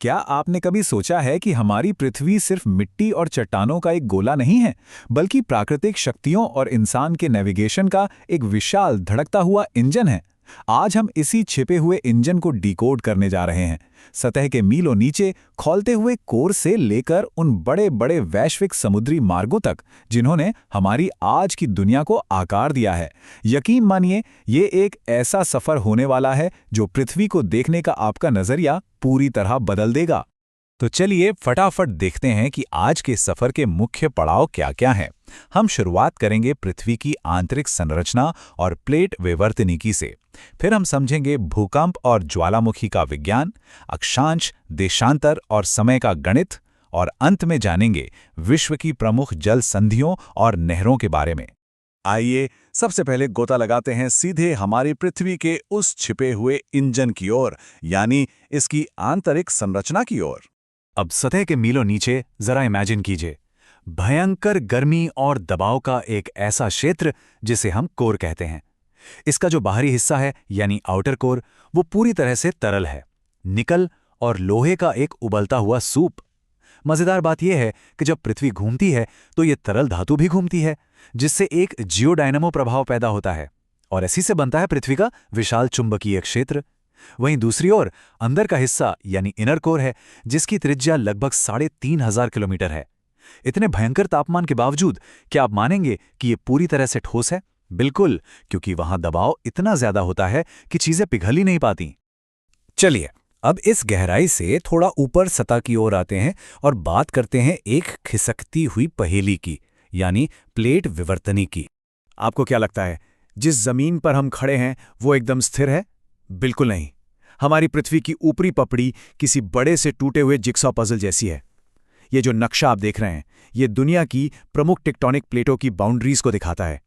क्या आपने कभी सोचा है कि हमारी पृथ्वी सिर्फ मिट्टी और चट्टानों का एक गोला नहीं है, बल्कि प्राकृतिक शक्तियों और इंसान के नेविगेशन का एक विशाल धड़कता हुआ इंजन है। आज हम इसी छिपे हुए इंजन को डिकोड करने जा रहे हैं, सतह के मीलों नीचे खौलते हुए कोर से लेकर उन बड़े बड़े वैश्विक समुद्री मार्गों तक, जिन्होंने हमारी आज की दुनिया को आकार दिया है। यकीन मानिए, ये एक ऐसा सफर होने वाला है जो पृथ्वी को देखने का आपका नजरिया पूरी तरह बदल देगा। तो चलिए फटाफट देखते हैं कि आज के सफर के मुख्य पड़ाव क्या-क्या हैं। हम शुरुआत करेंगे पृथ्वी की आंतरिक संरचना और प्लेट विवर्तनिकी से। फिर हम समझेंगे भूकंप और ज्वालामुखी का विज्ञान, अक्षांश, देशांतर और समय का गणित, और अंत में जानेंगे विश्व की प्रमुख जल संधियों और नहरों के बारे में। आइए सबसे पहले गोता लगाते हैं सीधे हमारी पृथ्वी के उस छिपे हुए इंजन की ओर, यानी इसकी आंतरिक संरचना की ओर। अब सतह के मीलों नीचे जरा इमेजिन कीजिए, भयंकर गर्मी और दबाव का एक ऐसा क्षेत्र जिसे हम कोर कहते हैं। इसका जो बाहरी हिस्सा है यानी आउटर कोर, वो पूरी तरह से तरल है, निकल और लोहे का एक उबलता हुआ सूप। मजेदार बात यह है कि जब पृथ्वी घूमती है तो ये तरल धातु भी घूमती है, जिससे एक जियोडायनामो प्रभाव पैदा होता है, और इसी से बनता है पृथ्वी का विशाल चुंबकीय क्षेत्र। वहीं दूसरी ओर अंदर का हिस्सा यानी इनर कोर है, जिसकी त्रिज्या लगभग 3,500 किलोमीटर है। इतने भयंकर तापमान के बावजूद क्या आप मानेंगे कि ये पूरी तरह से ठोस है? बिल्कुल, क्योंकि वहां दबाव इतना ज्यादा होता है कि चीजें पिघल ही नहीं पाती। चलिए अब इस गहराई से थोड़ा ऊपर सतह की ओर आते हैं और बात करते हैं एक खिसकती हुई पहेली की, यानी प्लेट विवर्तनी की। आपको क्या लगता है, जिस जमीन पर हम खड़े हैं वो एकदम स्थिर है? बिल्कुल नहीं। हमारी पृथ्वी की ऊपरी पपड़ी किसी बड़े से टूटे हुए जिगसॉ पजल जैसी है। ये जो नक्शा आप देख रहे हैं, ये दुनिया की प्रमुख टेक्टोनिक प्लेटों की बाउंड्रीज को दिखाता है।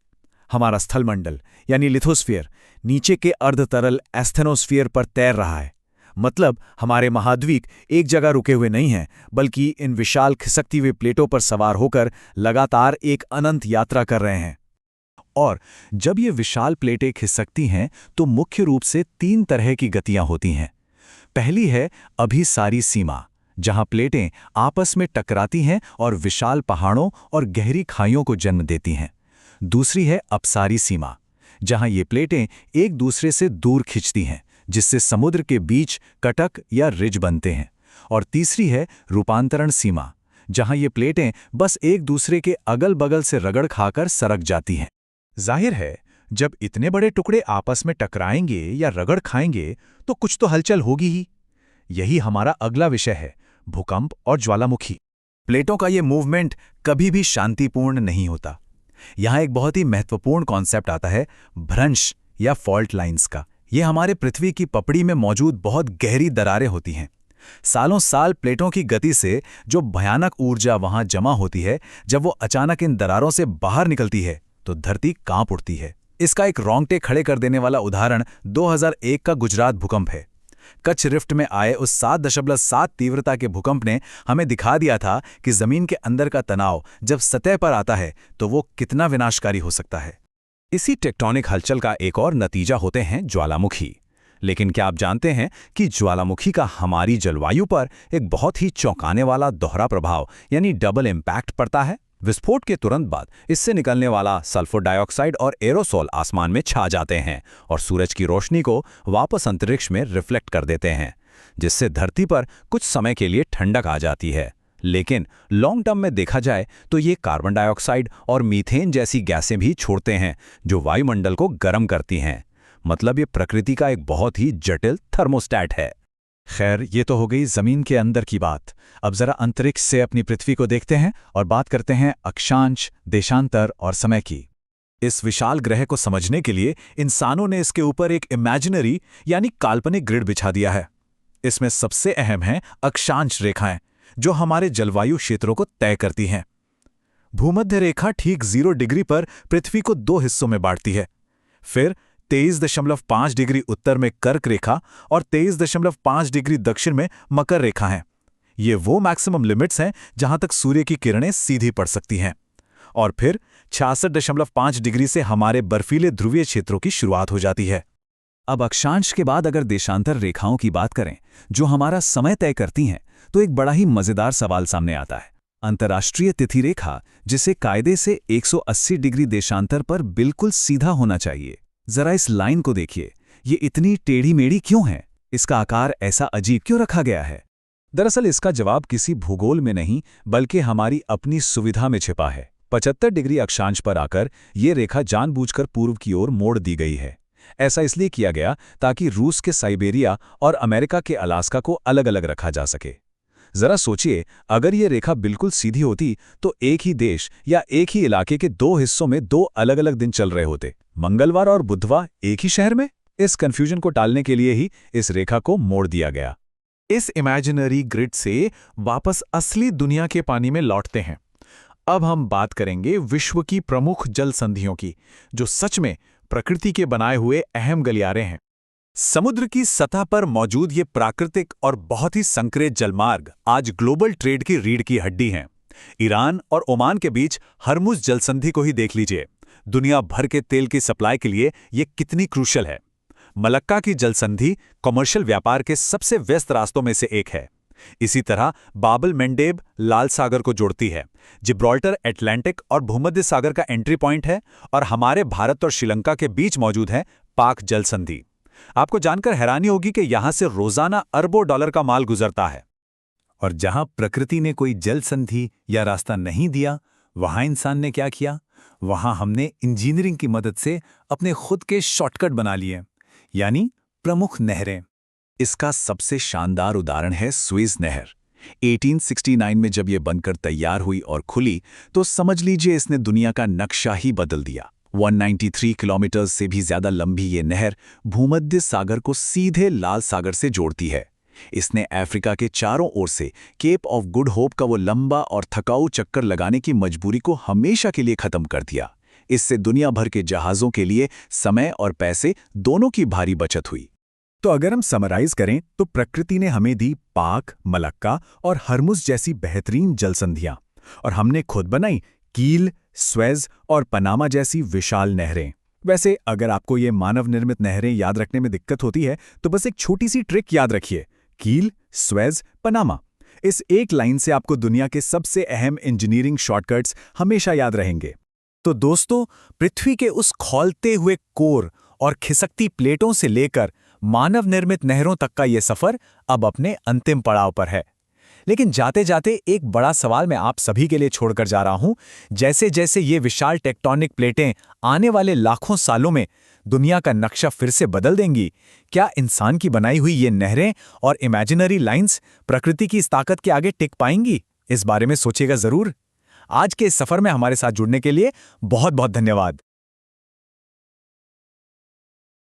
हमारा स्थलमंडल यानी लिथोस्फीयर नीचे के अर्धतरल एस्थेनोस्फीयर पर तैर रहा है। मतलब हमारे महाद्वीप एक जगह रुके हुए नहीं हैं, बल्कि इन विशाल खिसकती हुई प्लेटों पर सवार होकर लगातार एक अनंत यात्रा कर रहे हैं। और जब ये विशाल प्लेटें खिसकती हैं तो मुख्य रूप से 3 तरह की गतियां होती हैं। पहली है अभिसारी सीमा, जहां प्लेटें आपस में टकराती हैं और विशाल पहाड़ों और गहरी खाइयों को जन्म देती हैं। दूसरी है अपसारी सीमा, जहां ये प्लेटें एक दूसरे से दूर खिंचती हैं, जिससे समुद्र के बीच कटक या रिज बनते हैं। और तीसरी है रूपांतरण सीमा, जहां ये प्लेटें बस एक दूसरे के अगल बगल से रगड़ खाकर सरक जाती हैं। जाहिर है, जब इतने बड़े टुकड़े आपस में टकराएंगे या रगड़ खाएंगे तो कुछ तो हलचल होगी ही। यही हमारा अगला विषय है, भूकंप और ज्वालामुखी। प्लेटों का ये मूवमेंट कभी भी शांतिपूर्ण नहीं होता। यहां एक बहुत ही महत्वपूर्ण कॉन्सेप्ट आता है, भ्रंश या फॉल्ट लाइंस का। ये हमारे पृथ्वी की पपड़ी में मौजूद बहुत गहरी दरारें होती हैं। सालों साल प्लेटों की गति से जो भयानक ऊर्जा वहां जमा होती है, जब वो अचानक इन दरारों से बाहर निकलती है तो धरती कांप उठती है। इसका एक रोंगटे खड़े कर देने वाला उदाहरण 2001 का गुजरात भूकंप है। कच्छ रिफ्ट में आए उस 7.7 तीव्रता के भूकंप ने हमें दिखा दिया था कि जमीन के अंदर का तनाव जब सतह पर आता है तो वो कितना विनाशकारी हो सकता है। इसी टेक्टोनिक हलचल का एक और नतीजा होते हैं ज्वालामुखी। लेकिन क्या आप जानते हैं कि ज्वालामुखी का हमारी जलवायु पर एक बहुत ही चौंकाने वाला दोहरा प्रभाव यानी डबल इम्पैक्ट पड़ता है? विस्फोट के तुरंत बाद इससे निकलने वाला सल्फर डाइऑक्साइड और एरोसोल आसमान में छा जाते हैं और सूरज की रोशनी को वापस अंतरिक्ष में रिफ्लेक्ट कर देते हैं, जिससे धरती पर कुछ समय के लिए ठंडक आ जाती है। लेकिन लॉन्ग टर्म में देखा जाए तो ये कार्बन डाइऑक्साइड और मीथेन जैसी गैसें भी छोड़ते हैं, जो वायुमंडल को गर्म करती हैं। मतलब ये प्रकृति का एक बहुत ही जटिल थर्मोस्टैट है। खैर, ये तो हो गई जमीन के अंदर की बात। अब जरा अंतरिक्ष से अपनी पृथ्वी को देखते हैं और बात करते हैं अक्षांश, देशांतर और समय की। इस विशाल ग्रह को समझने के लिए इंसानों ने इसके ऊपर एक इमेजिनरी यानी काल्पनिक ग्रिड बिछा दिया है। इसमें सबसे अहम है अक्षांश रेखाएं, जो हमारे जलवायु क्षेत्रों को तय करती हैं। भूमध्य रेखा ठीक 0 डिग्री पर पृथ्वी को 2 हिस्सों में बांटती है। फिर 23.5 डिग्री उत्तर में कर्क रेखा और 23.5 डिग्री दक्षिण में मकर रेखा हैं। ये वो मैक्सिमम लिमिट्स हैं जहां तक सूर्य की किरणें सीधी पड़ सकती हैं। और फिर 66.5 डिग्री से हमारे बर्फीले ध्रुवीय क्षेत्रों की शुरुआत हो जाती है। अब अक्षांश के बाद अगर देशांतर रेखाओं की बात करें जो हमारा समय तय करती हैं, तो एक बड़ा ही मजेदार सवाल सामने आता है। अंतर्राष्ट्रीय तिथि रेखा, जिसे कायदे से 180 डिग्री देशांतर पर बिल्कुल सीधा होना चाहिए। जरा इस लाइन को देखिए, ये इतनी टेढ़ी मेढ़ी क्यों है? इसका आकार ऐसा अजीब क्यों रखा गया है? दरअसल इसका जवाब किसी भूगोल में नहीं बल्कि हमारी अपनी सुविधा में छिपा है। 75 डिग्री अक्षांश पर आकर ये रेखा जानबूझकर पूर्व की ओर मोड़ दी गई है। ऐसा इसलिए किया गया ताकि रूस के साइबेरिया और अमेरिका के अलास्का को अलग अलग रखा जा सके। जरा सोचिए, अगर ये रेखा बिल्कुल सीधी होती तो एक ही देश या एक ही इलाके के दो हिस्सों में दो अलग अलग दिन चल रहे होते, मंगलवार और बुधवार एक ही शहर में। इस कंफ्यूजन को टालने के लिए ही इस रेखा को मोड़ दिया गया। इस इमेजिनरी ग्रिड से वापस असली दुनिया के पानी में लौटते हैं। अब हम बात करेंगे विश्व की प्रमुख जल संधियों की, जो सच में प्रकृति के बनाए हुए अहम गलियारे हैं। समुद्र की सतह पर मौजूद ये प्राकृतिक और बहुत ही संक्रेत जलमार्ग आज ग्लोबल ट्रेड की रीढ़ की हड्डी हैं। ईरान और ओमान के बीच हरमुज जलसंधि को ही देख लीजिए। दुनिया भर के तेल की सप्लाई के लिए ये कितनी क्रूशल है। मलक्का की जलसंधि कमर्शियल व्यापार के सबसे व्यस्त रास्तों में से एक है। इसी तरह बाबल मंडेब लाल सागर को जोड़ती है। जिब्राल्टर अटलांटिक और भूमध्य सागर का एंट्री पॉइंट है, और हमारे भारत और श्रीलंका के बीच मौजूद है पाक जलसंधि। आपको जानकर हैरानी होगी कि यहां से रोजाना अरबों डॉलर का माल गुजरता है। और जहां प्रकृति ने कोई जलसंधि या रास्ता नहीं दिया, वहां इंसान ने क्या किया? वहां हमने इंजीनियरिंग की मदद से अपने खुद के शॉर्टकट बना लिए, यानी प्रमुख नहरें। इसका सबसे शानदार उदाहरण है स्वेज नहर। 1869 में जब ये बनकर तैयार हुई और खुली, तो समझ लीजिए इसने दुनिया का नक्शा ही बदल दिया। 193 किलोमीटर से भी ज्यादा लंबी ये नहर भूमध्य सागर को सीधे लाल सागर से जोड़ती है। इसने अफ्रीका के चारों ओर से केप ऑफ गुड होप का वो लंबा और थकाऊ चक्कर लगाने की मजबूरी को हमेशा के लिए खत्म कर दिया। इससे दुनिया भर के जहाज़ों के लिए समय और पैसे दोनों की भारी बचत हुई। तो अगर हम समराइज करें तो प्रकृति ने हमें दी पाक, मलक्का और हरमुज जैसी बेहतरीन जलसंधियां, और हमने खुद बनाई कील, स्वेज और पनामा जैसी विशाल नहरें। वैसे अगर आपको ये मानव निर्मित नहरें याद रखने में दिक्कत होती है तो बस एक छोटी सी ट्रिक याद रखिए, कील, स्वेज, पनामा। इस एक लाइन से आपको दुनिया के सबसे अहम इंजीनियरिंग शॉर्टकट्स हमेशा याद रहेंगे। तो दोस्तों, पृथ्वी के उस खौलते हुए कोर और खिसकती प्लेटों से लेकर मानव निर्मित नहरों तक का ये सफर अब अपने अंतिम पड़ाव पर है। लेकिन जाते जाते एक बड़ा सवाल मैं आप सभी के लिए छोड़कर जा रहा हूं। जैसे जैसे ये विशाल टेक्टोनिक प्लेटें आने वाले लाखों सालों में दुनिया का नक्शा फिर से बदल देंगी, क्या इंसान की बनाई हुई ये नहरें और इमेजिनरी लाइंस प्रकृति की इस ताकत के आगे टिक पाएंगी? इस बारे में सोचिएगा जरूर। आज के इस सफर में हमारे साथ जुड़ने के लिए बहुत बहुत धन्यवाद।